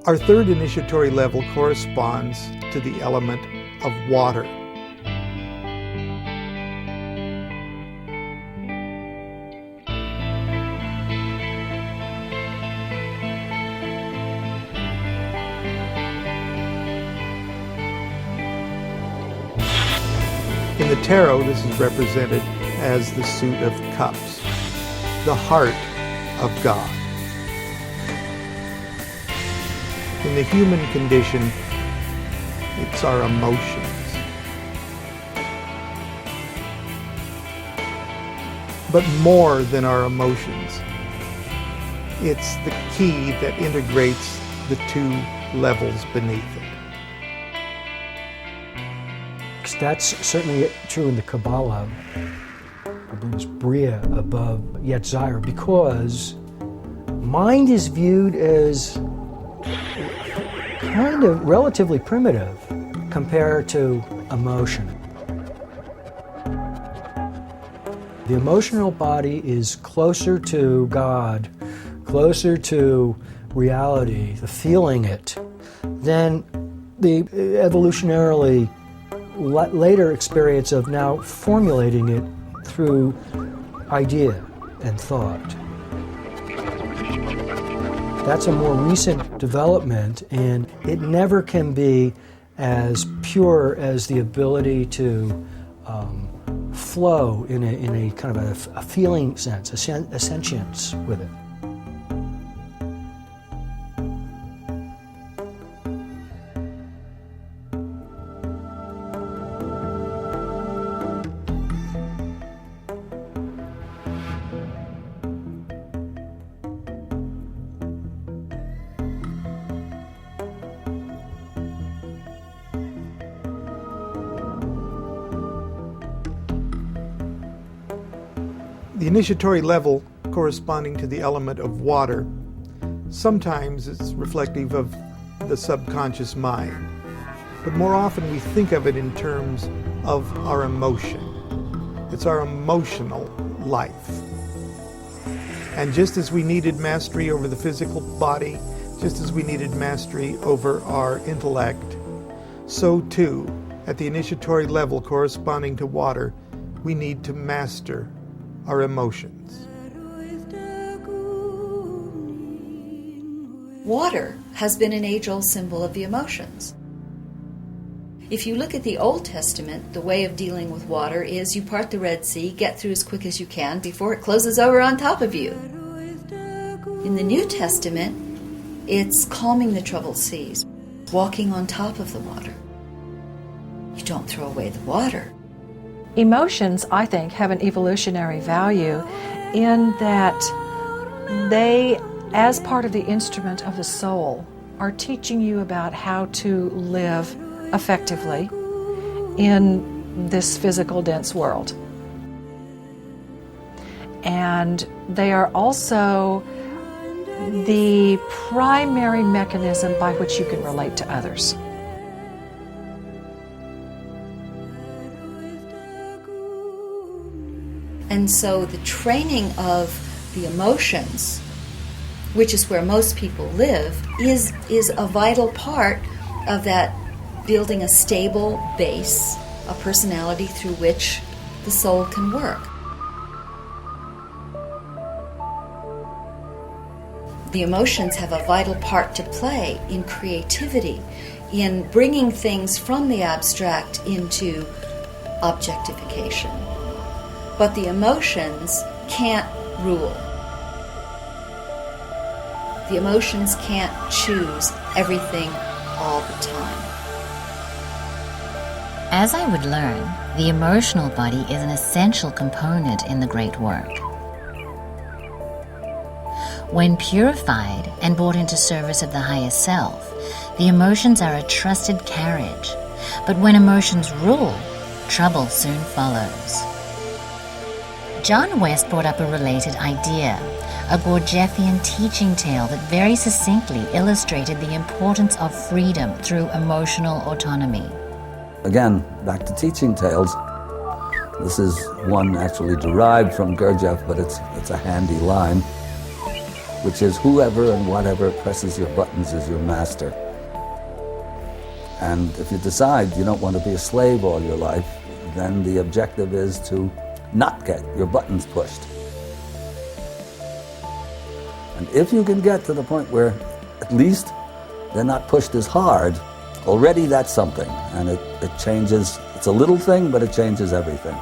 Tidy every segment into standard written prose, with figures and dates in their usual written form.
Our third initiatory level corresponds to the element of water. In the tarot, this is represented as the suit of cups, the heart of God. In the human condition, it's our emotions. But more than our emotions, it's the key that integrates the two levels beneath it. That's certainly true in the Kabbalah. It brings Bria above Yetzirah because mind is viewed as kind of relatively primitive compared to emotion. The emotional body is closer to God, closer to reality, the feeling it, than the evolutionarily later experience of now formulating it through idea and thought. That's a more recent development, and it never can be as pure as the ability to flow in a kind of a feeling sense, a sentience with it. The initiatory level corresponding to the element of water, sometimes it's reflective of the subconscious mind, but more often we think of it in terms of our emotion. It's our emotional life. And just as we needed mastery over the physical body, just as we needed mastery over our intellect, so too, at the initiatory level corresponding to water, we need to master our emotions. Water has been an age-old symbol of the emotions. If you look at the Old Testament, the way of dealing with water is you part the Red Sea, get through as quick as you can before it closes over on top of you. In the New Testament, it's calming the troubled seas, walking on top of the water. You don't throw away the water. Emotions, I think, have an evolutionary value in that they, as part of the instrument of the soul, are teaching you about how to live effectively in this physical, dense world. And they are also the primary mechanism by which you can relate to others. And so the training of the emotions, which is where most people live, is a vital part of that building a stable base, a personality through which the soul can work. The emotions have a vital part to play in creativity, in bringing things from the abstract into objectification. But the emotions can't rule. The emotions can't choose everything all the time. As I would learn, the emotional body is an essential component in the great work. When purified and brought into service of the highest self, the emotions are a trusted carriage. But when emotions rule, trouble soon follows. John West brought up a related idea. a Gurdjieffian teaching tale that very succinctly illustrated the importance of freedom through emotional autonomy. Again, back to teaching tales. This is one actually derived from Gurdjieff, but it's a handy line, which is whoever and whatever presses your buttons is your master. And if you decide you don't want to be a slave all your life, then the objective is to not get your buttons pushed. And if you can get to the point where at least they're not pushed as hard, already that's something. And it changes, it's a little thing, but it changes everything.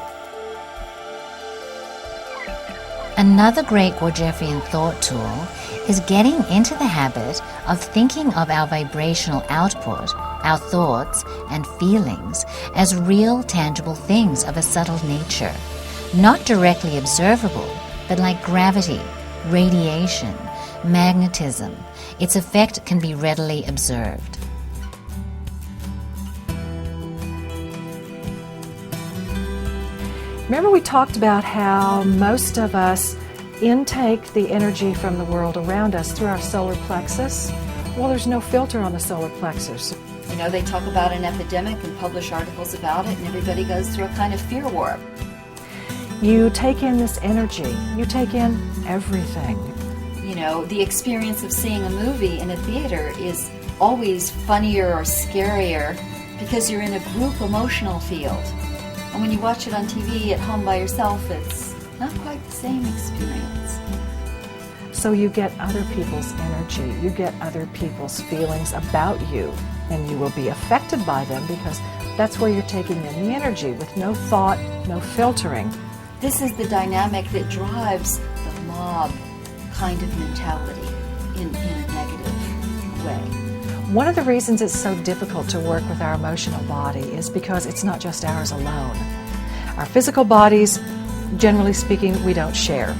Another great Gurdjieffian thought tool is getting into the habit of thinking of our vibrational output, our thoughts and feelings, as real, tangible things of a subtle nature, not directly observable, but like gravity, radiation, magnetism. Its effect can be readily observed. Remember we talked about how most of us intake the energy from the world around us through our solar plexus? Well, there's no filter on the solar plexus. You know, they talk about an epidemic and publish articles about it, and everybody goes through a kind of fear warp. You take in this energy. You take in everything. You know, the experience of seeing a movie in a theater is always funnier or scarier because you're in a group emotional field. And when you watch it on TV at home by yourself, it's not quite the same experience. So you get other people's energy, you get other people's feelings about you, and you will be affected by them because that's where you're taking in the energy with no thought, no filtering. This is the dynamic that drives the mob kind of mentality in a negative way. One of the reasons it's so difficult to work with our emotional body is because it's not just ours alone. Our physical bodies, generally speaking, we don't share.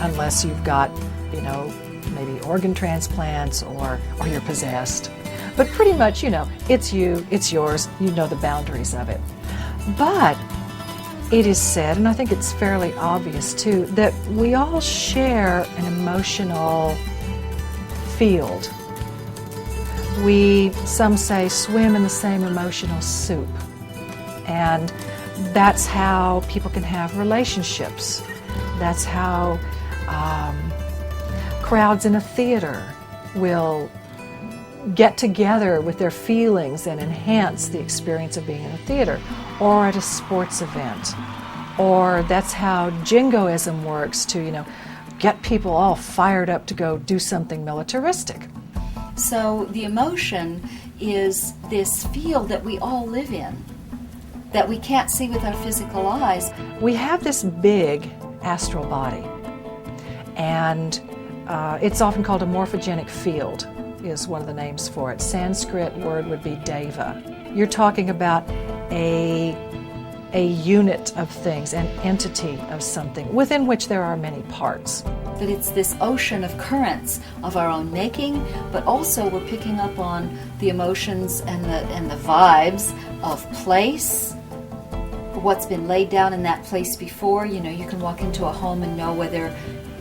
Unless you've got, you know, maybe organ transplants or you're possessed. But pretty much, you know, it's you, it's yours, you know the boundaries of it. But it is said, and I think it's fairly obvious too, that we all share an emotional field. We, some say, swim in the same emotional soup. And that's how people can have relationships. That's how crowds in a theater will get together with their feelings and enhance the experience of being in a theater, or at a sports event. Or that's how jingoism works to, you know, get people all fired up to go do something militaristic. So the emotion is this field that we all live in, that we can't see with our physical eyes. We have this big astral body, and it's often called a morphogenic field, is one of the names for it. Sanskrit word would be deva. You're talking about a unit of things, an entity of something, within which there are many parts. But it's this ocean of currents of our own making, but also we're picking up on the emotions and the vibes of place, what's been laid down in that place before. You know, you can walk into a home and know whether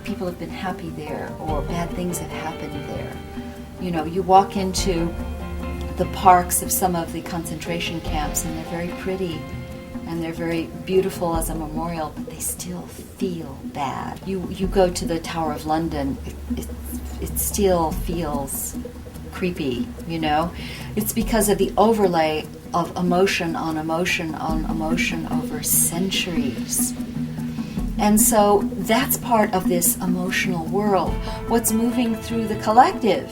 people have been happy there or bad things have happened there. You know, you walk into the parks of some of the concentration camps and they're very pretty and they're very beautiful as a memorial, but they still feel bad. You go to the Tower of London, it still feels creepy, you know? It's because of the overlay of emotion on emotion on emotion over centuries. And so that's part of this emotional world. What's moving through the collective,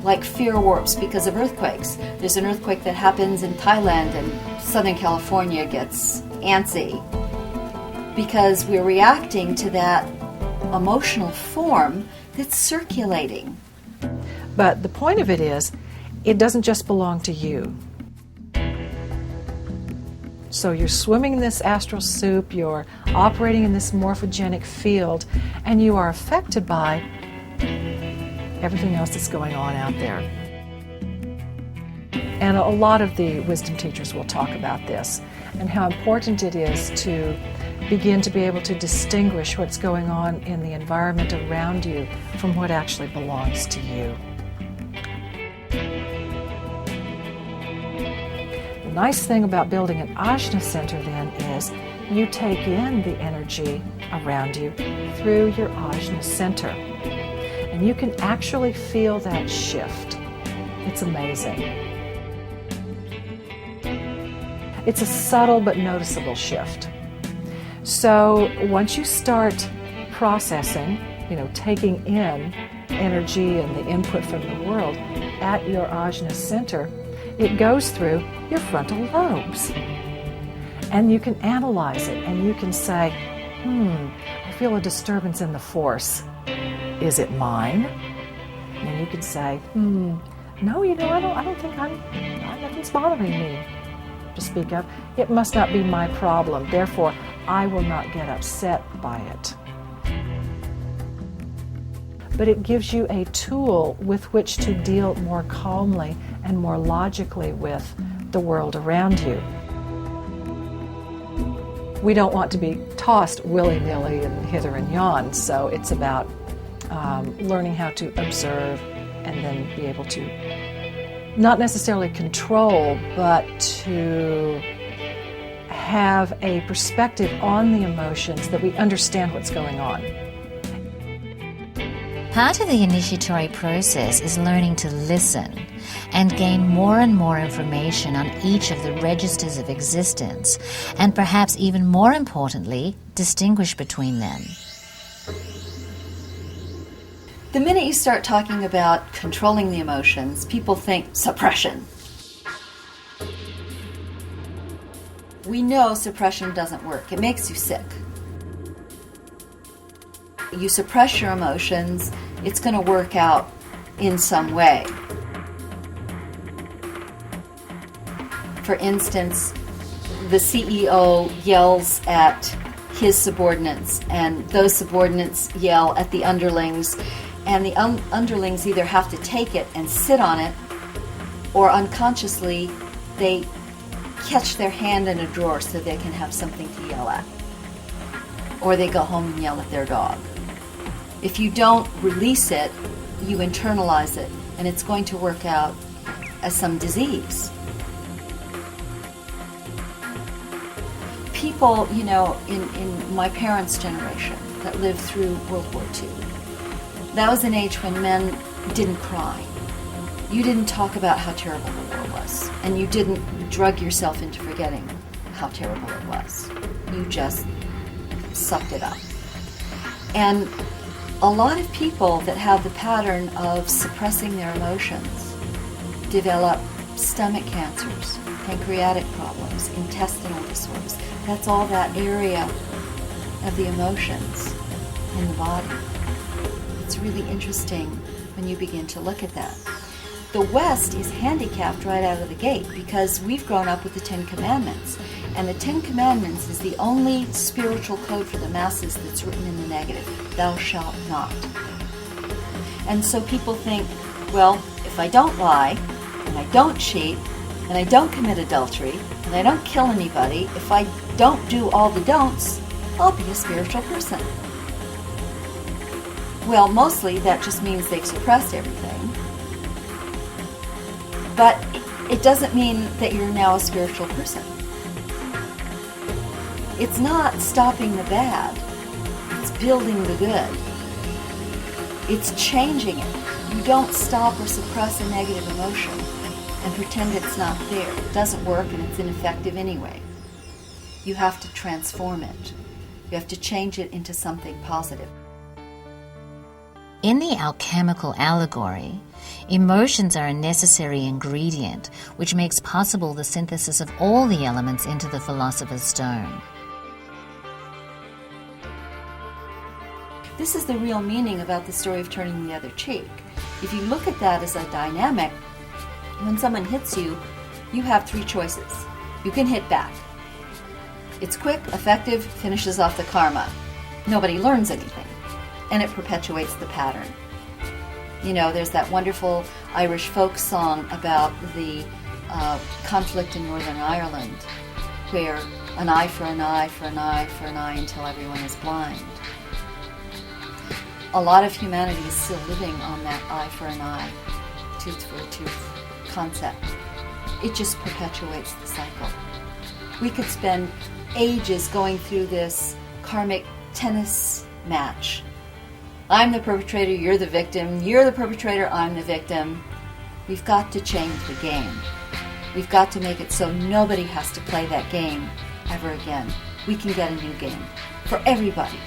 like fear warps because of earthquakes. There's an earthquake that happens in Thailand and Southern California gets antsy because we're reacting to that emotional form that's circulating. But the point of it is, it doesn't just belong to you. So you're swimming in this astral soup, you're operating in this morphogenic field, and you are affected by everything else that's going on out there. And a lot of the wisdom teachers will talk about this and how important it is to begin to be able to distinguish what's going on in the environment around you from what actually belongs to you. The nice thing about building an Ajna center then is you take in the energy around you through your Ajna center. And you can actually feel that shift. It's amazing. It's a subtle but noticeable shift. So once you start processing, taking in energy and the input from the world at your Ajna center, it goes through your frontal lobes. And you can analyze it and you can say, I feel a disturbance in the force. Is it mine? And you can say, no, I don't think nothing's bothering me to speak of. It must not be my problem. Therefore, I will not get upset by it. But it gives you a tool with which to deal more calmly and more logically with the world around you. We don't want to be tossed willy-nilly and hither and yon, so it's about learning how to observe and then be able to not necessarily control, but to have a perspective on the emotions that we understand what's going on. Part of the initiatory process is learning to listen and gain more and more information on each of the registers of existence, and perhaps even more importantly, distinguish between them. The minute you start talking about controlling the emotions, people think suppression. We know suppression doesn't work. It makes you sick. You suppress your emotions, it's going to work out in some way. For instance, the CEO yells at his subordinates, and those subordinates yell at the underlings, and the underlings either have to take it and sit on it, or unconsciously they catch their hand in a drawer so they can have something to yell at. Or they go home and yell at their dog. If you don't release it, you internalize it, and it's going to work out as some disease. People, in my parents' generation that lived through World War II, that was an age when men didn't cry. You didn't talk about how terrible the war was, and you didn't drug yourself into forgetting how terrible it was. You just sucked it up. And a lot of people that have the pattern of suppressing their emotions develop stomach cancers, pancreatic problems, intestinal disorders. That's all that area of the emotions in the body. It's really interesting when you begin to look at that. The West is handicapped right out of the gate because we've grown up with the Ten Commandments. And the Ten Commandments is the only spiritual code for the masses that's written in the negative. Thou shalt not. And so people think, well, if I don't lie, and I don't cheat, and I don't commit adultery, and I don't kill anybody, if I don't do all the don'ts, I'll be a spiritual person. Well, mostly that just means they've suppressed everything. But it doesn't mean that you're now a spiritual person. It's not stopping the bad. It's building the good. It's changing it. You don't stop or suppress a negative emotion and pretend it's not there. It doesn't work and it's ineffective anyway. You have to transform it. You have to change it into something positive. In the alchemical allegory, emotions are a necessary ingredient which makes possible the synthesis of all the elements into the Philosopher's Stone. This is the real meaning about the story of turning the other cheek. If you look at that as a dynamic, when someone hits you, you have three choices. You can hit back. It's quick, effective, finishes off the karma. Nobody learns anything, and it perpetuates the pattern. There's that wonderful Irish folk song about the conflict in Northern Ireland, where an eye for an eye for an eye for an eye until everyone is blind. A lot of humanity is still living on that eye for an eye, tooth for a tooth concept. It just perpetuates the cycle. We could spend ages going through this karmic tennis match. I'm the perpetrator, you're the victim. You're the perpetrator, I'm the victim. We've got to change the game. We've got to make it so nobody has to play that game ever again. We can get a new game for everybody.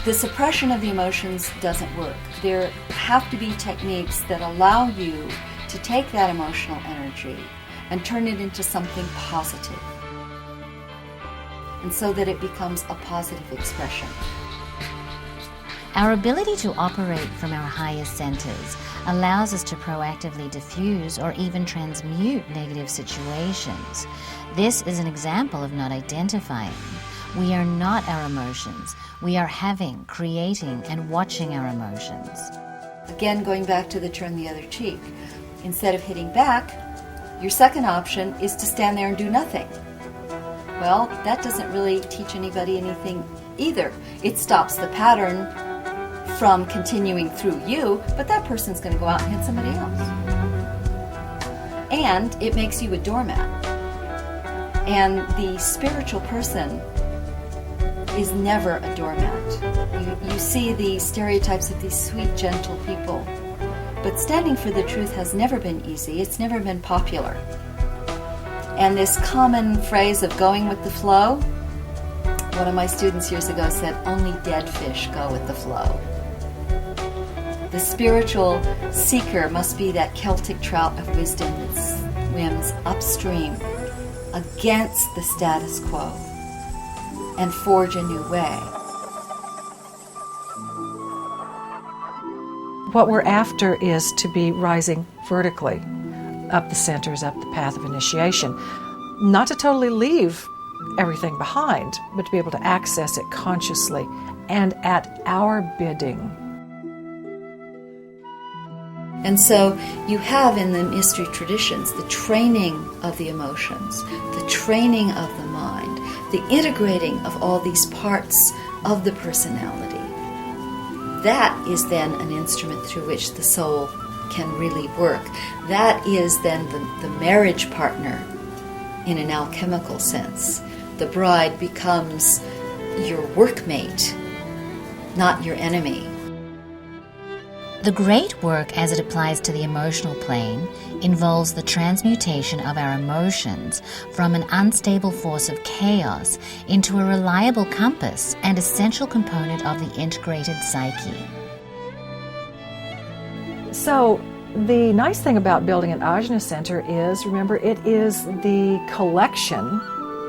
The suppression of the emotions doesn't work. There have to be techniques that allow you to take that emotional energy and turn it into something positive, and so that it becomes a positive expression. Our ability to operate from our highest centers allows us to proactively diffuse or even transmute negative situations. This is an example of not identifying. We are not our emotions. We are having, creating, and watching our emotions. Again, going back to the turn the other cheek. Instead of hitting back, your second option is to stand there and do nothing. Well, that doesn't really teach anybody anything either. It stops the pattern from continuing through you, but that person's going to go out and hit somebody else. And it makes you a doormat. And the spiritual person is never a doormat. You see the stereotypes of these sweet, gentle people. But standing for the truth has never been easy. It's never been popular. And this common phrase of going with the flow, one of my students years ago said, only dead fish go with the flow. The spiritual seeker must be that Celtic trout of wisdom that swims upstream against the status quo and forge a new way. What we're after is to be rising vertically up the centers, up the path of initiation. Not to totally leave everything behind, but to be able to access it consciously and at our bidding. And so you have in the mystery traditions the training of the emotions, the training of the mind, the integrating of all these parts of the personality. That is then an instrument through which the soul can really work. That is then the marriage partner in an alchemical sense. The bride becomes your workmate, not your enemy. The great work as it applies to the emotional plane involves the transmutation of our emotions from an unstable force of chaos into a reliable compass and essential component of the integrated psyche. So the nice thing about building an Ajna center is, remember, it is the collection,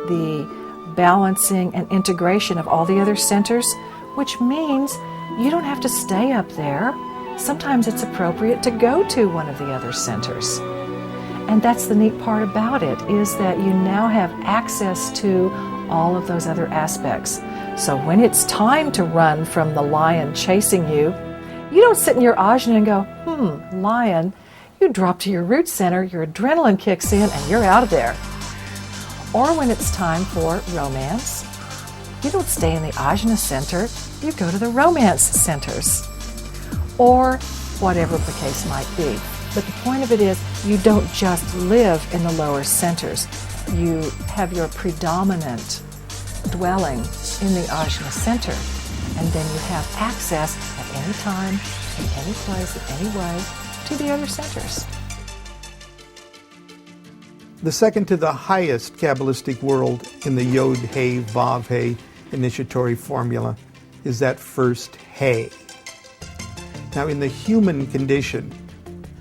the balancing and integration of all the other centers, which means you don't have to stay up there. Sometimes it's appropriate to go to one of the other centers. And that's the neat part about it, is that you now have access to all of those other aspects. So when it's time to run from the lion chasing you, you don't sit in your ajna and go, lion. You drop to your root center, your adrenaline kicks in, and you're out of there. Or when it's time for romance, you don't stay in the ajna center, you go to the romance centers. Or whatever the case might be. But the point of it is, you don't just live in the lower centers. You have your predominant dwelling in the Ajna center, and then you have access at any time, in any place, in any way, to the other centers. The second to the highest Kabbalistic world in the Yod-He, Vav-He initiatory formula is that first He. Now, in the human condition,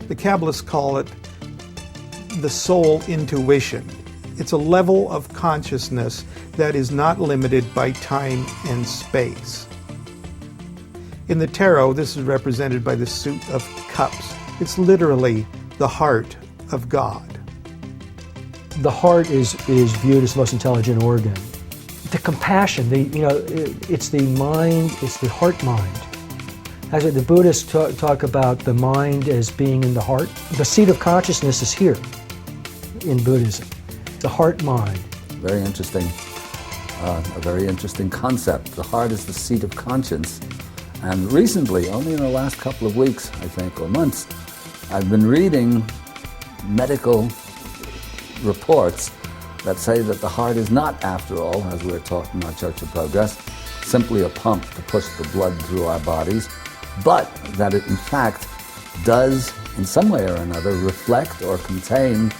the Kabbalists call it the soul intuition. It's a level of consciousness that is not limited by time and space. In the tarot, this is represented by the suit of cups. It's literally the heart of God. The heart is viewed as the most intelligent organ. The compassion, it's the mind, it's the heart-mind. As the Buddhists talk about the mind as being in the heart. The seat of consciousness is here in Buddhism, the heart-mind. very interesting, a very interesting concept. The heart is the seat of conscience. And recently, only in the last couple of weeks, I think, or months, I've been reading medical reports that say that the heart is not, after all, as we're taught in our Church of Progress, simply a pump to push the blood through our bodies, but that it in fact does, in some way or another, reflect or contain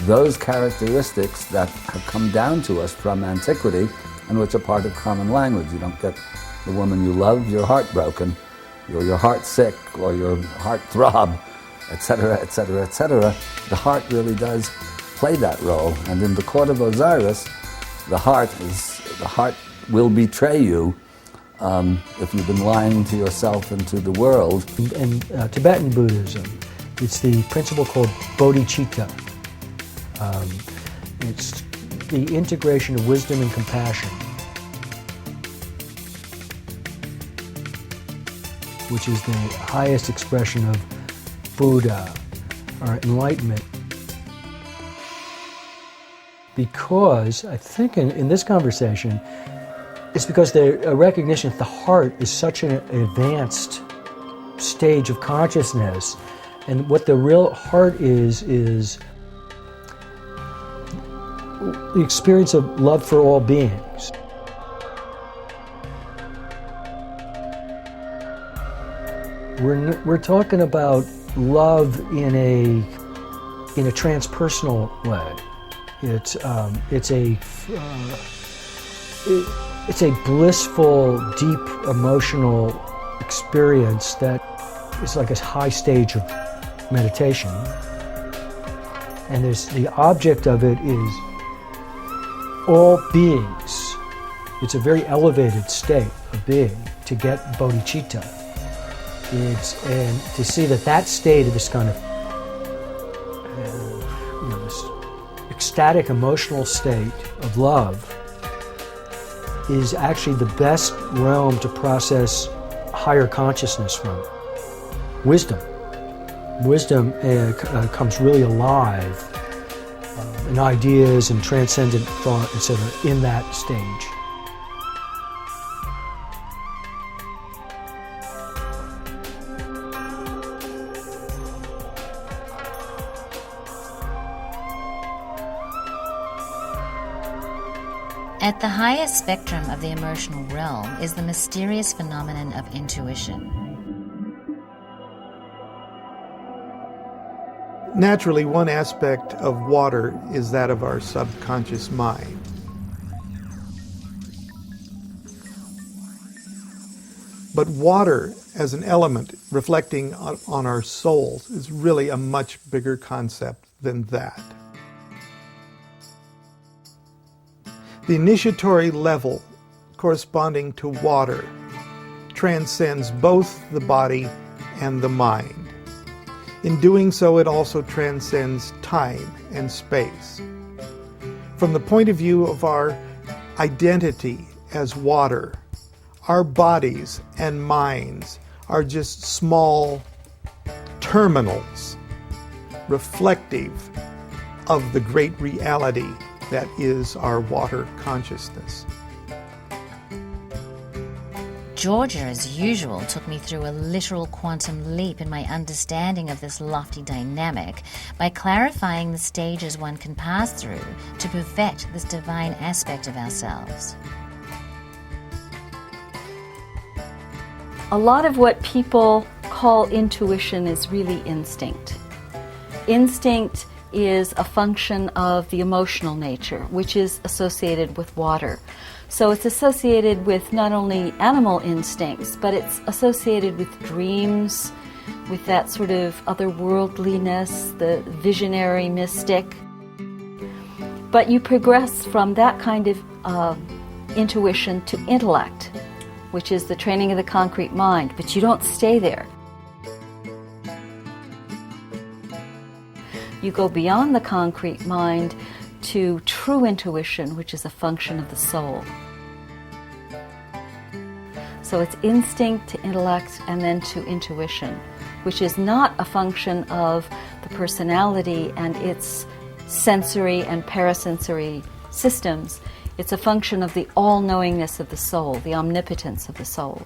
those characteristics that have come down to us from antiquity and which are part of common language. You don't get the woman you love, your heart broken, or your heart sick, or your heart throb, etc., etc., etc. The heart really does play that role, and in the court of Osiris, the heart will betray you if you've been lying to yourself and to the world. In Tibetan Buddhism, it's the principle called bodhicitta. It's the integration of wisdom and compassion, which is the highest expression of Buddha or enlightenment. Because, I think in this conversation, it's because a recognition that the heart is such an advanced stage of consciousness, and what the real heart is the experience of love for all beings. We're talking about love in a transpersonal way. It's a blissful, deep emotional experience that is like a high stage of meditation. And the object of it is all beings. It's a very elevated state of being to get bodhicitta. And to see that state of this kind of this ecstatic emotional state of love is actually the best realm to process higher consciousness from. Wisdom comes really alive in ideas and transcendent thought, etc., in that stage. At the highest spectrum of the emotional realm is the mysterious phenomenon of intuition. Naturally, one aspect of water is that of our subconscious mind. But water as an element reflecting on our souls is really a much bigger concept than that. The initiatory level corresponding to water transcends both the body and the mind. In doing so, it also transcends time and space. From the point of view of our identity as water, our bodies and minds are just small terminals reflective of the great reality that is our water consciousness. Georgia, as usual, took me through a literal quantum leap in my understanding of this lofty dynamic by clarifying the stages one can pass through to perfect this divine aspect of ourselves. A lot of what people call intuition is really instinct. Instinct is a function of the emotional nature, which is associated with water. So it's associated with not only animal instincts, but it's associated with dreams, with that sort of otherworldliness, the visionary mystic. But you progress from that kind of intuition to intellect, which is the training of the concrete mind, but you don't stay there. You go beyond the concrete mind to true intuition, which is a function of the soul. So it's instinct to intellect and then to intuition, which is not a function of the personality and its sensory and parasensory systems. It's a function of the all-knowingness of the soul, the omnipotence of the soul.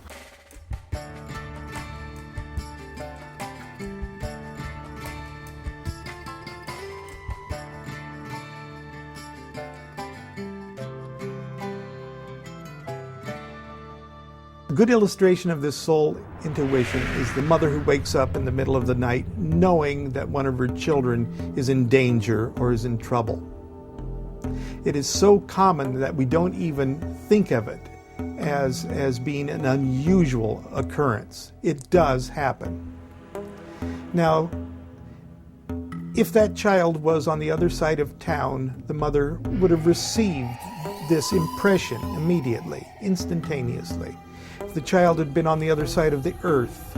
A good illustration of this soul intuition is the mother who wakes up in the middle of the night knowing that one of her children is in danger or is in trouble. It is so common that we don't even think of it as being an unusual occurrence. It does happen. Now, if that child was on the other side of town, the mother would have received this impression immediately, instantaneously. If the child had been on the other side of the earth,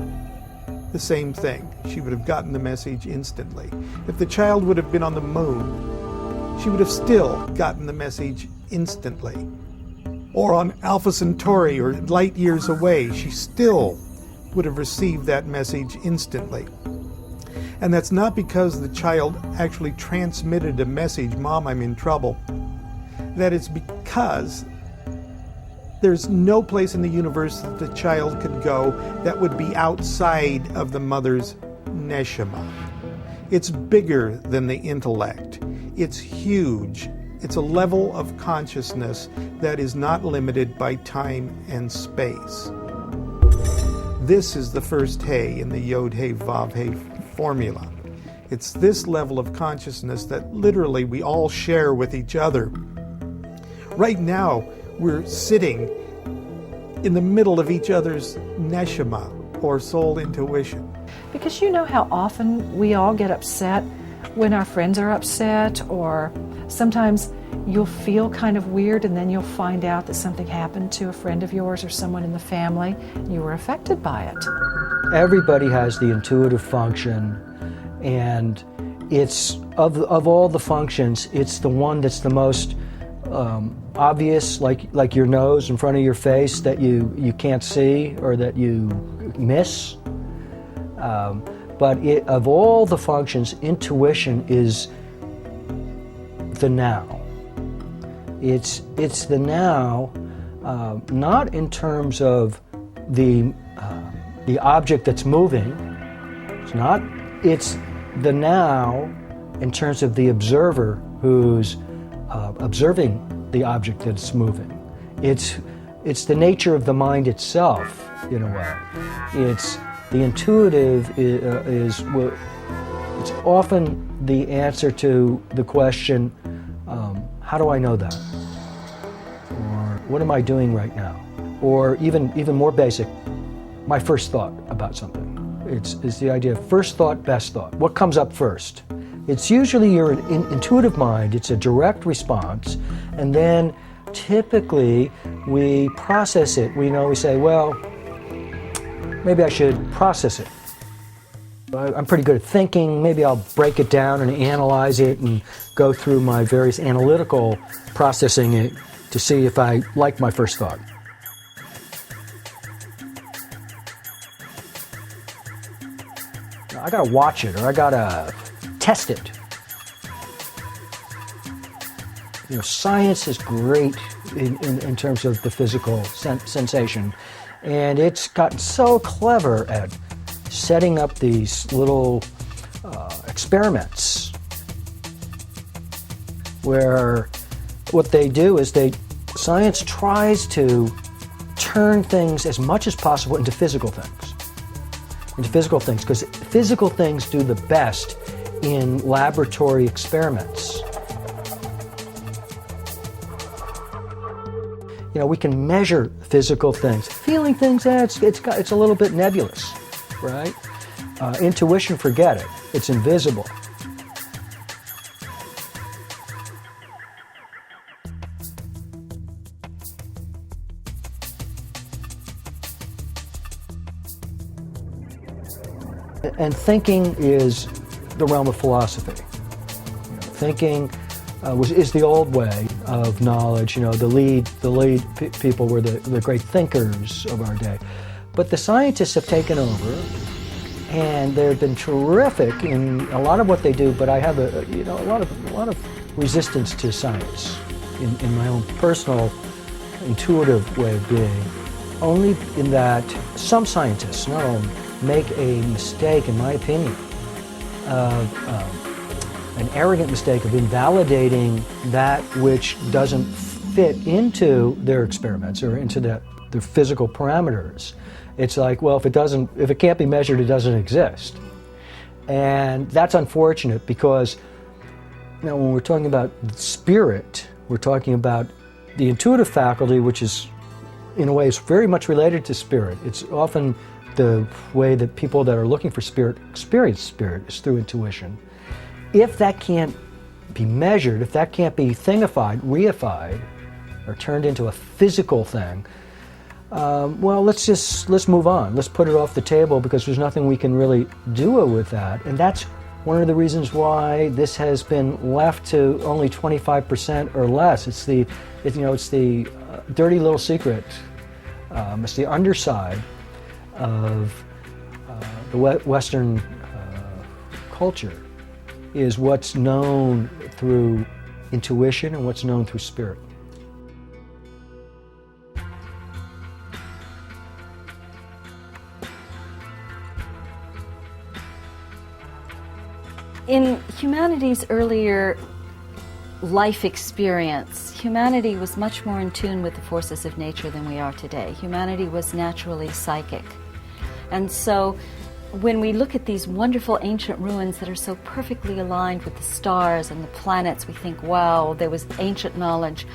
the same thing. She would have gotten the message instantly. If the child would have been on the moon, she would have still gotten the message instantly. Or on Alpha Centauri or light years away, she still would have received that message instantly. And that's not because the child actually transmitted a message, "Mom, I'm in trouble." That it's because there's no place in the universe that the child could go that would be outside of the mother's neshama. It's bigger than the intellect. It's huge. It's a level of consciousness that is not limited by time and space. This is the first Hey in the Yod-Hey Vav-Hey formula. It's this level of consciousness that literally we all share with each other. Right now, we're sitting in the middle of each other's neshama, or soul intuition. Because you know how often we all get upset when our friends are upset, or sometimes you'll feel kind of weird and then you'll find out that something happened to a friend of yours or someone in the family and you were affected by it. Everybody has the intuitive function, and it's of all the functions, it's the one that's the most obvious, like your nose in front of your face that you can't see or that you miss. But of all the functions, intuition is the now. It's the now, not in terms of the object that's moving. It's the now in terms of the observer who's observing the object that's moving. It's the nature of the mind itself, in a way. It's the intuitive it's often the answer to the question, how do I know that? Or what am I doing right now? Or even more basic, my first thought about something. It's the idea of first thought, best thought. What comes up first? It's usually your intuitive mind. It's a direct response, and then typically we process it. We say, well, maybe I should process it. I'm pretty good at thinking. Maybe I'll break it down and analyze it and go through my various analytical processing it to see if I like my first thought. I gotta watch it, or I gotta test it. Science is great in terms of the physical sensation, and it's gotten so clever at setting up these little experiments where what they do is science tries to turn things as much as possible into physical things. Because physical things do the best in laboratory experiments. We can measure physical things. Feeling things, it's a little bit nebulous, right? Intuition, forget it. It's invisible. And thinking is the realm of philosophy. Thinking is the old way of knowledge. The lead people were the great thinkers of our day. But the scientists have taken over, and they've been terrific in a lot of what they do. But I have a lot of resistance to science. in my own personal intuitive way of being, only in that some scientists, not all, make a mistake, in my opinion, of an arrogant mistake of invalidating that which doesn't fit into their experiments or into their physical parameters. It's like, well, if it can't be measured, it doesn't exist. And that's unfortunate because now when we're talking about spirit, we're talking about the intuitive faculty, which is, in a way, is very much related to spirit. It's often the way that people that are looking for spirit experience spirit is through intuition. If that can't be measured, if that can't be thingified, reified, or turned into a physical thing, well, let's move on. Let's put it off the table because there's nothing we can really do with that. And that's one of the reasons why this has been left to only 25% or less. It's the dirty little secret. It's the underside of the Western culture is what's known through intuition and what's known through spirit. In humanity's earlier life experience, humanity was much more in tune with the forces of nature than we are today. Humanity was naturally psychic. And so when we look at these wonderful ancient ruins that are so perfectly aligned with the stars and the planets, we think, wow, there was ancient knowledge.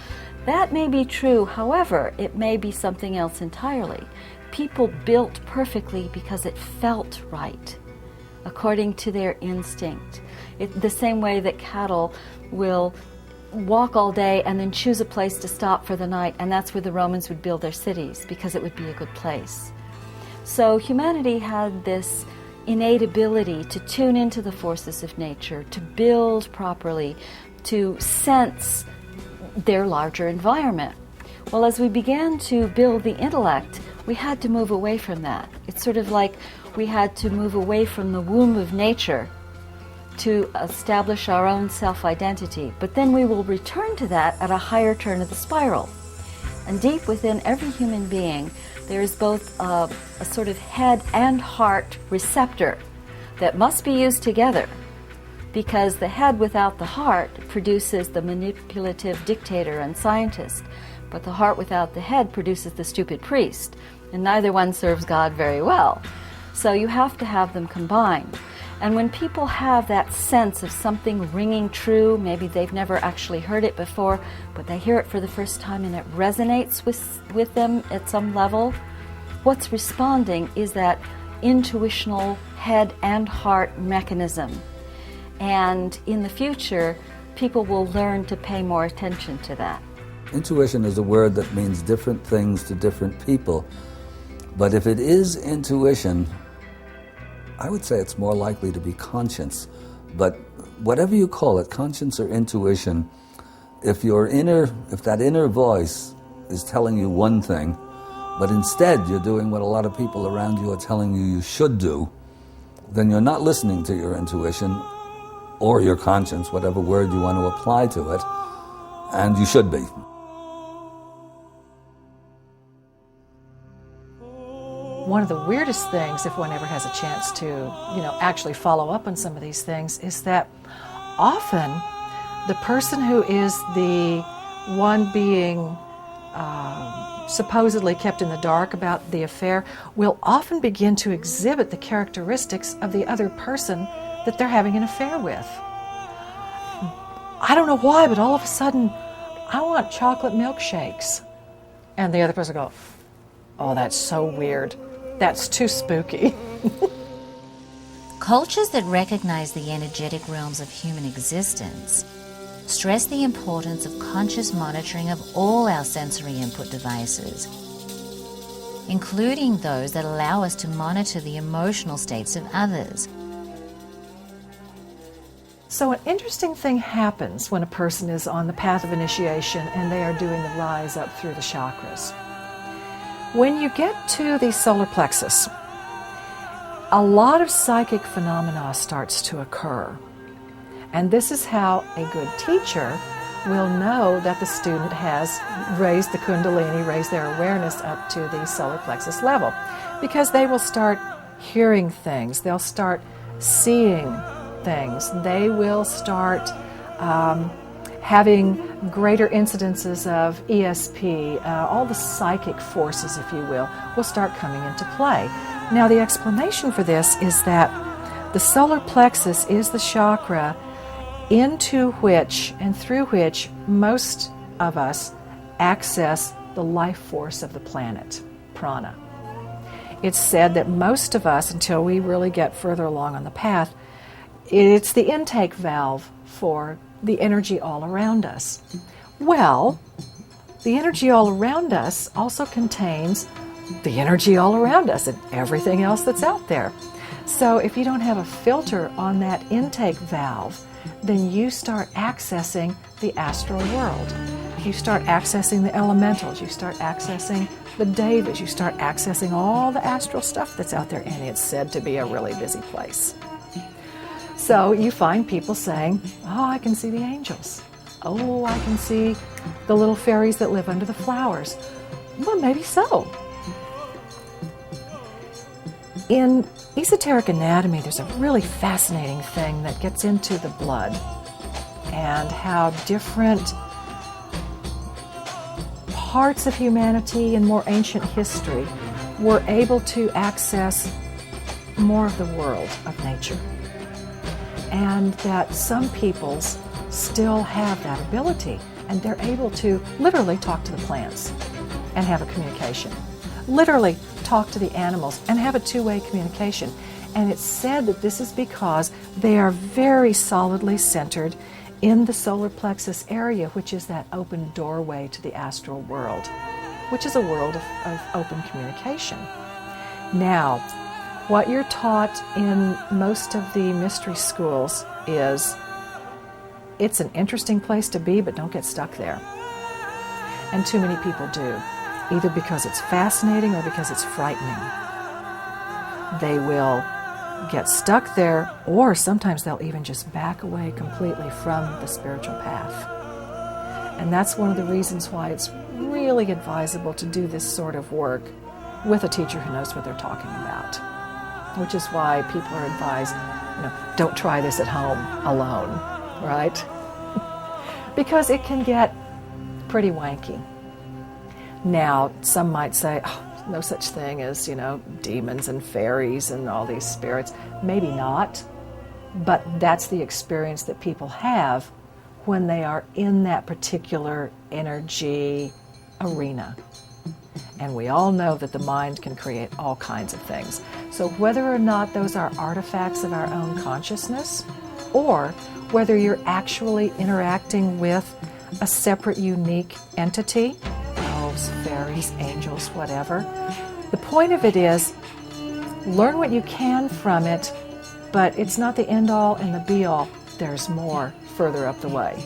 That may be true. However, it may be something else entirely. People built perfectly because it felt right, according to their instinct. The same way that cattle will walk all day and then choose a place to stop for the night, and that's where the Romans would build their cities, because it would be a good place. So humanity had this innate ability to tune into the forces of nature, to build properly, to sense their larger environment. Well, as we began to build the intellect, we had to move away from that. It's sort of like we had to move away from the womb of nature to establish our own self-identity. But then we will return to that at a higher turn of the spiral. And deep within every human being, there is both a sort of head and heart receptor that must be used together, because the head without the heart produces the manipulative dictator and scientist, but the heart without the head produces the stupid priest, and neither one serves God very well. So you have to have them combined. And when people have that sense of something ringing true, maybe they've never actually heard it before, but they hear it for the first time and it resonates with them at some level, what's responding is that intuitional head and heart mechanism. And in the future, people will learn to pay more attention to that. Intuition is a word that means different things to different people. But if it is intuition, I would say it's more likely to be conscience. But whatever you call it, conscience or intuition, if that inner voice is telling you one thing, but instead you're doing what a lot of people around you are telling you should do, then you're not listening to your intuition or your conscience, whatever word you want to apply to it, and you should be. One of the weirdest things, if one ever has a chance to, actually follow up on some of these things, is that often the person who is the one being supposedly kept in the dark about the affair will often begin to exhibit the characteristics of the other person that they're having an affair with. I don't know why, but all of a sudden, I want chocolate milkshakes. And the other person will go, oh, that's so weird. That's too spooky. Cultures that recognize the energetic realms of human existence stress the importance of conscious monitoring of all our sensory input devices, including those that allow us to monitor the emotional states of others. So an interesting thing happens when a person is on the path of initiation and they are doing the rise up through the chakras. When you get to the solar plexus, a lot of psychic phenomena starts to occur. And this is how a good teacher will know that the student has raised the Kundalini, raised their awareness up to the solar plexus level, because they will start hearing things, they'll start seeing things, they will start having greater incidences of ESP, all the psychic forces, if you will start coming into play. Now, the explanation for this is that the solar plexus is the chakra into which and through which most of us access the life force of the planet, prana. It's said that most of us, until we really get further along on the path, it's the intake valve for the energy all around us. Well, the energy all around us also contains the energy all around us and everything else that's out there. So if you don't have a filter on that intake valve, then you start accessing the astral world. You start accessing the elementals, you start accessing the devas, you start accessing all the astral stuff that's out there, and it's said to be a really busy place. So you find people saying, oh, I can see the angels. Oh, I can see the little fairies that live under the flowers. Well, maybe so. In esoteric anatomy, there's a really fascinating thing that gets into the blood and how different parts of humanity in more ancient history were able to access more of the world of nature. And that some peoples still have that ability, and they're able to literally talk to the plants and have a communication. Literally talk to the animals and have a two-way communication. And it's said that this is because they are very solidly centered in the solar plexus area, which is that open doorway to the astral world, which is a world of open communication. Now, what you're taught in most of the mystery schools is it's an interesting place to be, but don't get stuck there. And too many people do, either because it's fascinating or because it's frightening. They will get stuck there, or sometimes they'll even just back away completely from the spiritual path. And that's one of the reasons why it's really advisable to do this sort of work with a teacher who knows what they're talking about, which is why people are advised, don't try this at home alone, right? Because it can get pretty wanky. Now, some might say, no such thing as, demons and fairies and all these spirits. Maybe not, but that's the experience that people have when they are in that particular energy arena. And we all know that the mind can create all kinds of things. So whether or not those are artifacts of our own consciousness, or whether you're actually interacting with a separate, unique entity, elves, fairies, angels, whatever, the point of it is learn what you can from it, but it's not the end-all and the be-all. There's more further up the way.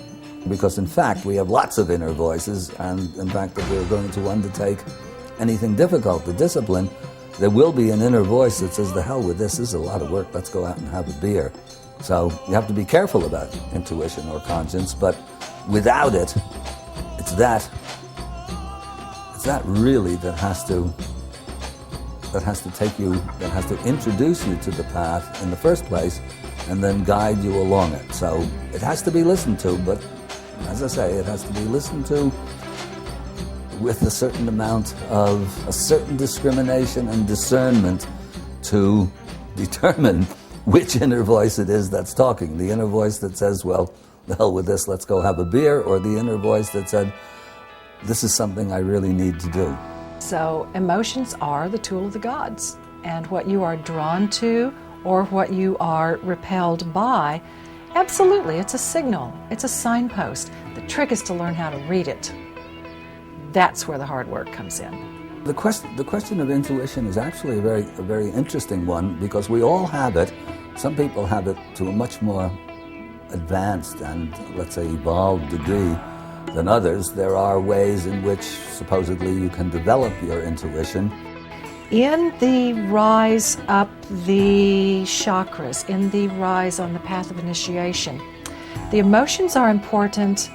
Because in fact, we have lots of inner voices, and in fact, if we're going to undertake anything difficult, the discipline, there will be an inner voice that says, the hell with this is a lot of work, let's go out and have a beer. So you have to be careful about intuition or conscience, but without it, it's that really that has to take you, that has to introduce you to the path in the first place and then guide you along it. So it has to be listened to, but as I say, it has to be listened to with a certain amount of a certain discrimination and discernment to determine which inner voice it is that's talking. The inner voice that says, well, the hell with this, let's go have a beer, or the inner voice that said, this is something I really need to do. So emotions are the tool of the gods, and what you are drawn to or what you are repelled by, absolutely, it's a signal, it's a signpost. The trick is to learn how to read it. That's where the hard work comes in. The question of intuition is actually a very interesting one, because we all have it. Some people have it to a much more advanced and, let's say, evolved degree than others. There are ways in which supposedly you can develop your intuition. In the rise up the chakras, in the rise on the path of initiation, the emotions are important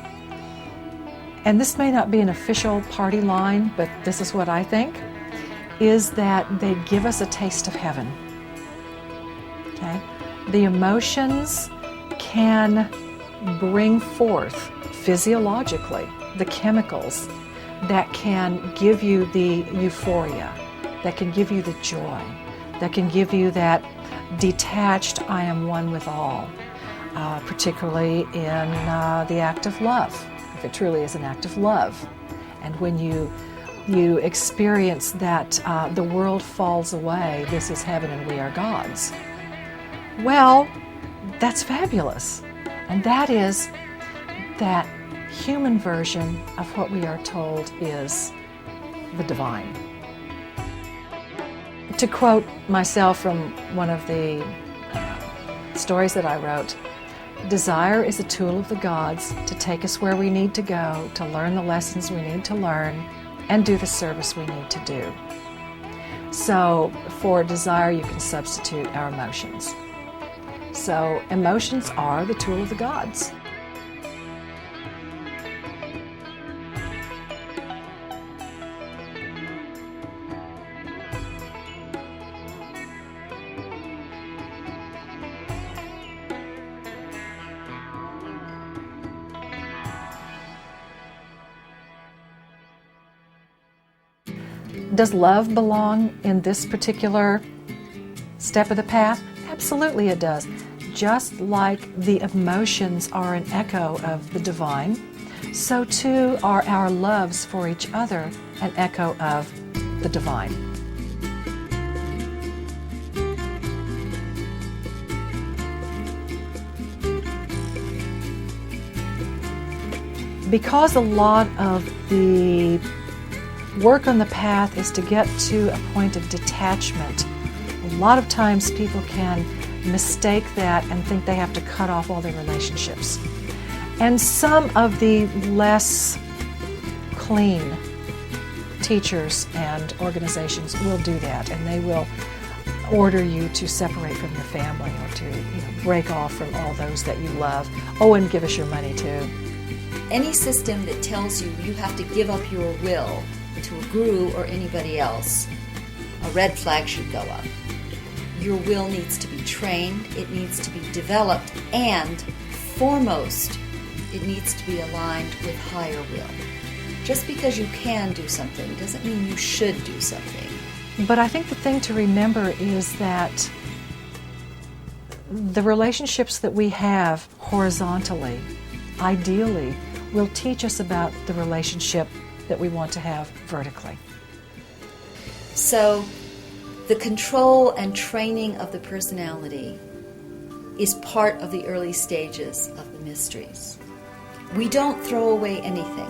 and this may not be an official party line, but this is what I think, is that they give us a taste of heaven. Okay? The emotions can bring forth physiologically the chemicals that can give you the euphoria, that can give you the joy, that can give you that detached I am one with all, particularly in the act of love, if it truly is an act of love. And when you experience that the world falls away, this is heaven and we are God's. Well, that's fabulous. And that is that human version of what we are told is the divine. To quote myself from one of the stories that I wrote, desire is a tool of the gods to take us where we need to go, to learn the lessons we need to learn, and do the service we need to do. So for desire, you can substitute our emotions. So emotions are the tool of the gods. Does love belong in this particular step of the path? Absolutely it does. Just like the emotions are an echo of the divine, so too are our loves for each other an echo of the divine. Because a lot of the work on the path is to get to a point of detachment, a lot of times people can mistake that and think they have to cut off all their relationships. And some of the less clean teachers and organizations will do that, and they will order you to separate from your family or to break off from all those that you love. Oh, and give us your money too. Any system that tells you you have to give up your will to a guru or anybody else, a red flag should go up. Your will needs to be trained, it needs to be developed, and foremost, it needs to be aligned with higher will. Just because you can do something doesn't mean you should do something. But I think the thing to remember is that the relationships that we have horizontally, ideally, will teach us about the relationship that we want to have vertically. So, the control and training of the personality is part of the early stages of the mysteries. We don't throw away anything.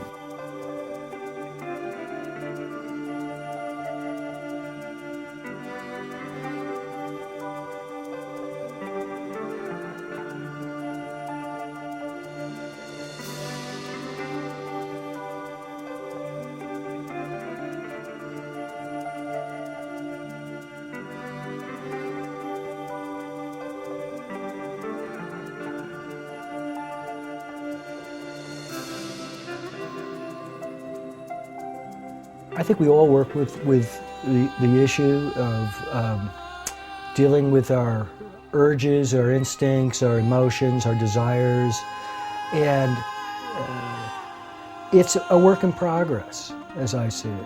I think we all work with the issue of dealing with our urges, our instincts, our emotions, our desires, and it's a work in progress, as I see it.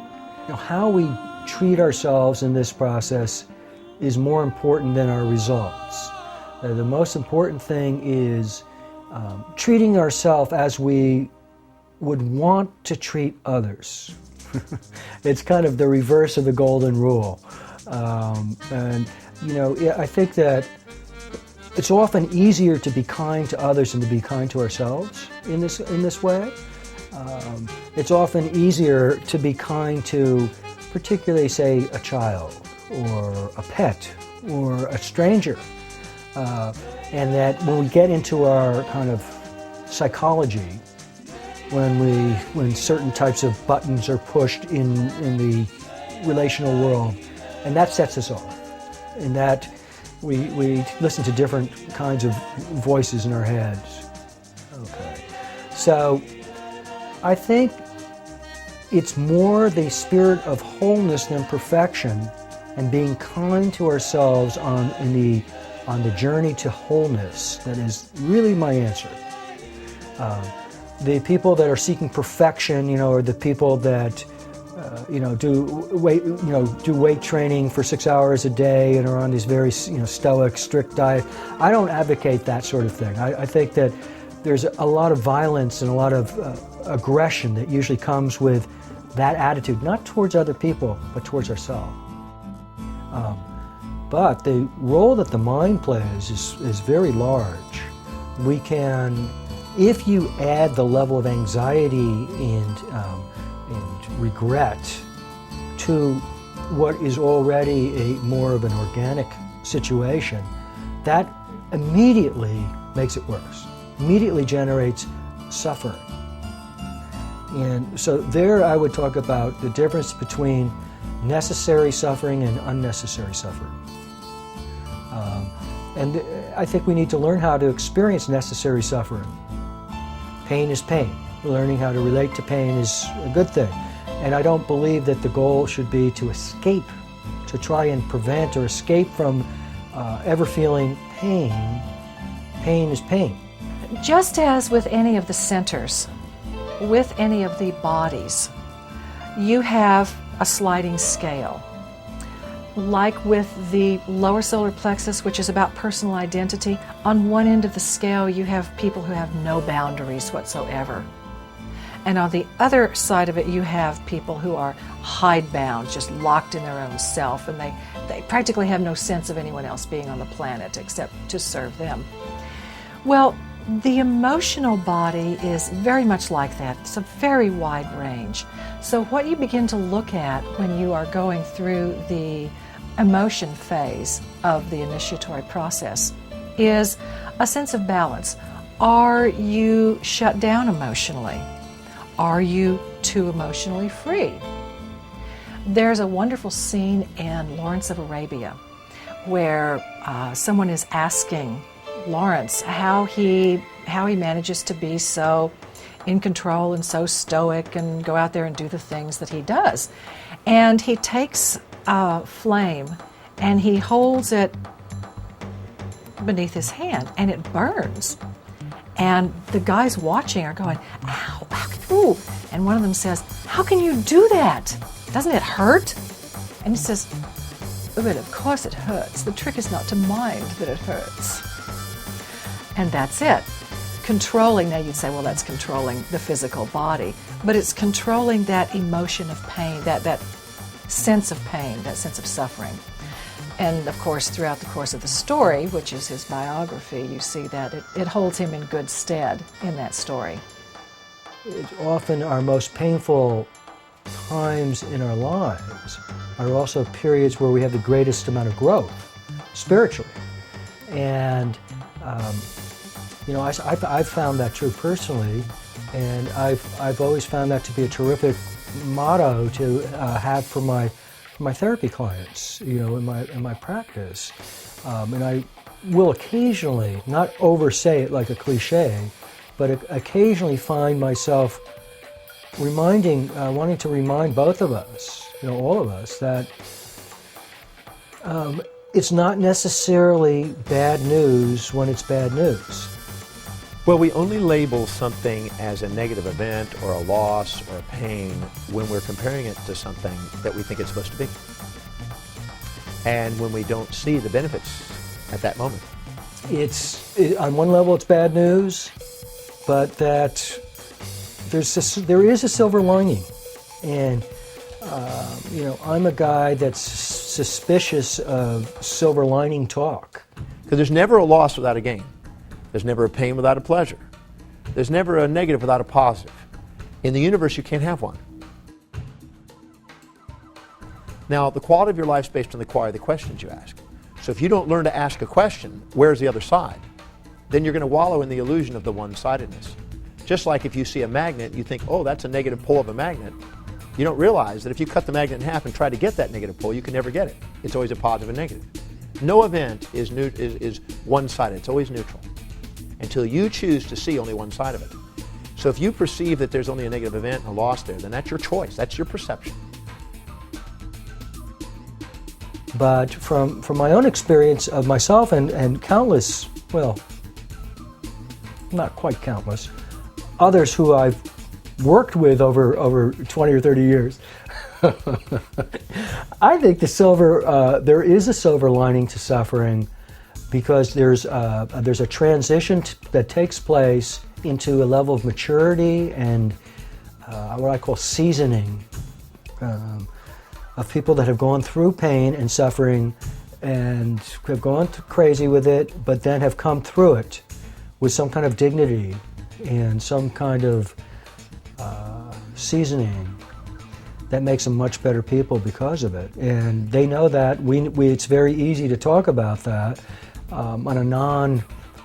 How we treat ourselves in this process is more important than our results. The most important thing is treating ourselves as we would want to treat others. It's kind of the reverse of the golden rule. And I think that it's often easier to be kind to others than to be kind to ourselves in this way. It's often easier to be kind to, particularly, say, a child or a pet or a stranger. And that when we get into our kind of psychology, when certain types of buttons are pushed in the relational world, and that sets us off. And that we listen to different kinds of voices in our heads. Okay. So I think it's more the spirit of wholeness than perfection, and being kind to ourselves on the journey to wholeness that is really my answer. The people that are seeking perfection, are the people that do weight training for 6 hours a day and are on these very stoic, strict diet. I don't advocate that sort of thing. I think that there's a lot of violence and a lot of aggression that usually comes with that attitude, not towards other people, but towards ourselves. But the role that the mind plays is very large. We can, if you add the level of anxiety and regret to what is already a more of an organic situation, that immediately makes it worse, immediately generates suffering. And so there I would talk about the difference between necessary suffering and unnecessary suffering. And I think we need to learn how to experience necessary suffering. Pain is pain. Learning how to relate to pain is a good thing. And I don't believe that the goal should be to escape, to try and prevent or escape from ever feeling pain. Pain is pain. Just as with any of the centers, with any of the bodies, you have a sliding scale. Like with the lower solar plexus, which is about personal identity, on one end of the scale you have people who have no boundaries whatsoever. And on the other side of it you have people who are hidebound, just locked in their own self, and they practically have no sense of anyone else being on the planet except to serve them. Well, the emotional body is very much like that. It's a very wide range. So what you begin to look at when you are going through the emotion phase of the initiatory process is a sense of balance. Are you shut down emotionally? Are you too emotionally free? There's a wonderful scene in Lawrence of Arabia where someone is asking Lawrence how he manages to be so in control and so stoic and go out there and do the things that he does. And he takes a flame and he holds it beneath his hand and it burns. And the guys watching are going, ow, ooh. And one of them says, how can you do that? Doesn't it hurt? And he says, but of course it hurts. The trick is not to mind that it hurts. And that's it. Controlling, now you'd say, well, that's controlling the physical body, but it's controlling that emotion of pain, that sense of pain, that sense of suffering. And of course, throughout the course of the story, which is his biography, you see that it holds him in good stead in that story. It's often our most painful times in our lives are also periods where we have the greatest amount of growth spiritually. And I've found that true personally, and I've always found that to be a terrific motto to have for my therapy clients, in my practice. And I will occasionally, not oversay it like a cliche, but occasionally find myself wanting to remind both of us, all of us, that it's not necessarily bad news when it's bad news. Well, we only label something as a negative event or a loss or a pain when we're comparing it to something that we think it's supposed to be. And when we don't see the benefits at that moment. On one level it's bad news, but that there is a silver lining. And I'm a guy that's suspicious of silver lining talk. Because there's never a loss without a gain. There's never a pain without a pleasure. There's never a negative without a positive. In the universe, you can't have one. Now, the quality of your life is based on the quality of the questions you ask. So if you don't learn to ask a question, where's the other side? Then you're going to wallow in the illusion of the one-sidedness. Just like if you see a magnet, you think, oh, that's a negative pull of a magnet. You don't realize that if you cut the magnet in half and try to get that negative pull, you can never get it. It's always a positive and negative. No event is one-sided. It's always neutral until you choose to see only one side of it. So if you perceive that there's only a negative event and a loss there, then that's your choice. That's your perception. But from my own experience of myself and countless, well, not quite countless, others who I've worked with over 20 or 30 years, I think there is a silver lining to suffering, because there's a transition that takes place into a level of maturity and what I call seasoning of people that have gone through pain and suffering and have gone crazy with it, but then have come through it with some kind of dignity and some kind of seasoning that makes them much better people because of it. And they know that. It's very easy to talk about that on a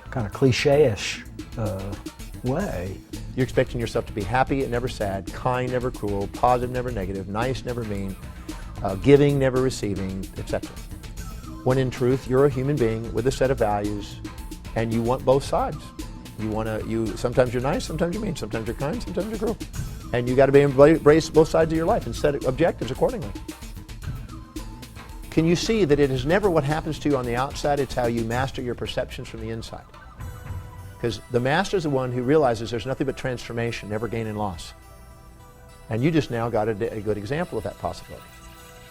kind of cliche-ish way. You're expecting yourself to be happy and never sad, kind, never cruel, positive, never negative, nice, never mean, giving, never receiving, etc. When in truth, you're a human being with a set of values, and you want both sides. Sometimes you're nice, sometimes you're mean, sometimes you're kind, sometimes you're cruel. And you got to embrace both sides of your life and set objectives accordingly. Can you see that it is never what happens to you on the outside, it's how you master your perceptions from the inside? Because the master is the one who realizes there's nothing but transformation, never gain and loss. And you just now got a good example of that possibility.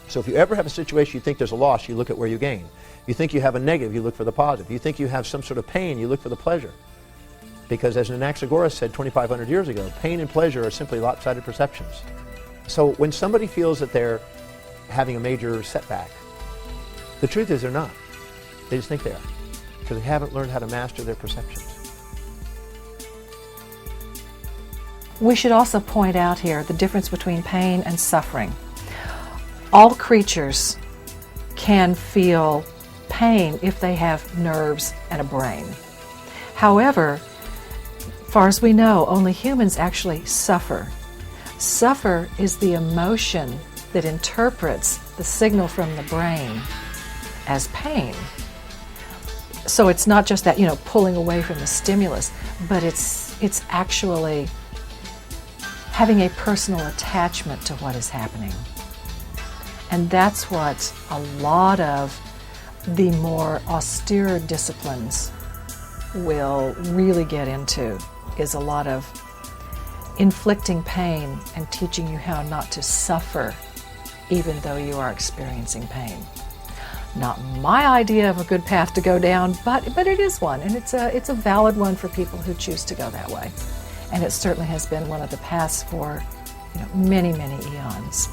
So if you ever have a situation you think there's a loss, you look at where you gain. You think you have a negative, you look for the positive. You think you have some sort of pain, you look for the pleasure. Because as Anaxagoras said 2,500 years ago, pain and pleasure are simply lopsided perceptions. So when somebody feels that they're having a major setback, the truth is they're not. They just think they are, because they haven't learned how to master their perceptions. We should also point out here the difference between pain and suffering. All creatures can feel pain if they have nerves and a brain. However, far as we know, only humans actually suffer. Suffer is the emotion that interprets the signal from the brain as pain. So it's not just that, pulling away from the stimulus, but it's actually having a personal attachment to what is happening. And that's what a lot of the more austere disciplines will really get into, is a lot of inflicting pain and teaching you how not to suffer even though you are experiencing pain. Not my idea of a good path to go down, but it is one, and it's a valid one for people who choose to go that way. And it certainly has been one of the paths for many, many eons.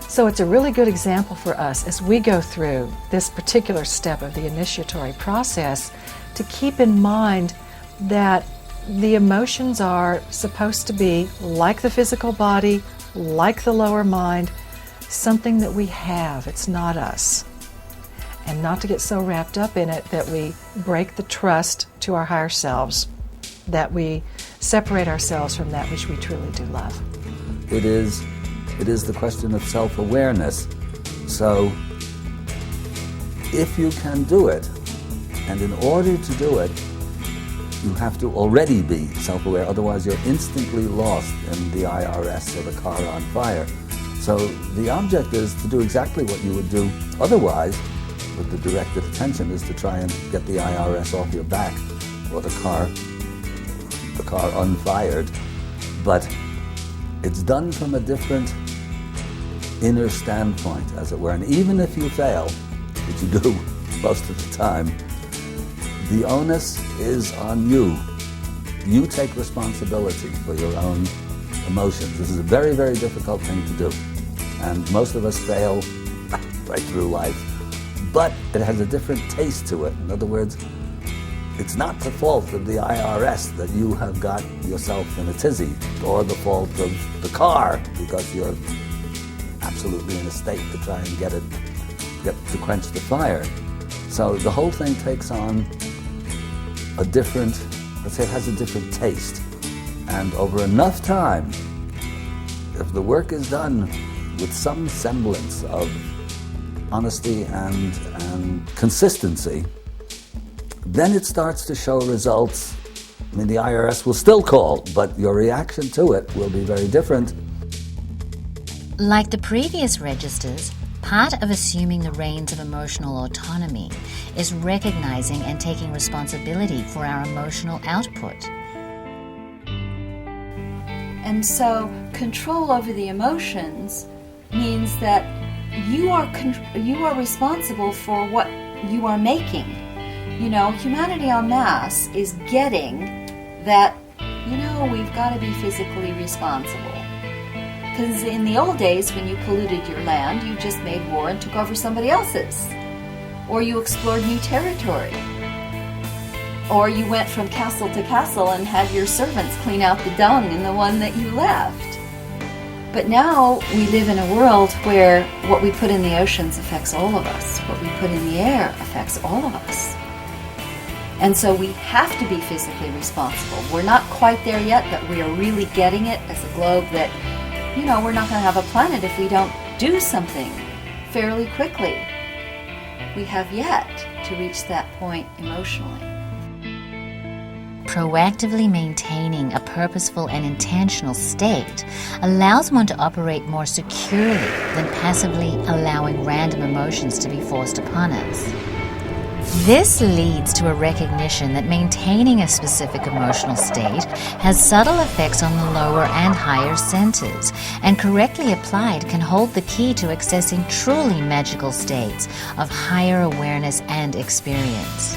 So it's a really good example for us as we go through this particular step of the initiatory process to keep in mind that the emotions are supposed to be like the physical body, like the lower mind, something that we have. It's not us. And not to get so wrapped up in it that we break the trust to our higher selves, that we separate ourselves from that which we truly do love. It is the question of self-awareness. So if you can do it, and in order to do it, you have to already be self-aware, otherwise you're instantly lost in the IRS or the car on fire. So the object is to do exactly what you would do otherwise, with the directed attention, is to try and get the IRS off your back, or the car unfired. But it's done from a different inner standpoint, as it were. And even if you fail, which you do most of the time, the onus is on you. You take responsibility for your own emotions. This is a very, very difficult thing to do. And most of us fail right through life. But it has a different taste to it. In other words, it's not the fault of the IRS that you have got yourself in a tizzy, or the fault of the car because you're absolutely in a state to try and get to quench the fire. So the whole thing takes on a different, let's say it has a different taste. And over enough time, if the work is done with some semblance of honesty and consistency, then it starts to show results I mean, the IRS will still call, but your reaction to it will be very different. Like the previous registers, part of assuming the reins of emotional autonomy is recognizing and taking responsibility for our emotional output. And so control over the emotions means that you are responsible for what you are making. You know, Humanity en Masse is getting that, we've got to be physically responsible. Because in the old days, when you polluted your land, you just made war and took over somebody else's. Or you explored new territory. Or you went from castle to castle and had your servants clean out the dung in the one that you left. But now we live in a world where what we put in the oceans affects all of us. What we put in the air affects all of us. And so we have to be physically responsible. We're not quite there yet, but we are really getting it as a globe that, we're not going to have a planet if we don't do something fairly quickly. We have yet to reach that point emotionally. Proactively maintaining a purposeful and intentional state allows one to operate more securely than passively allowing random emotions to be forced upon us. This leads to a recognition that maintaining a specific emotional state has subtle effects on the lower and higher centers, and correctly applied can hold the key to accessing truly magical states of higher awareness and experience.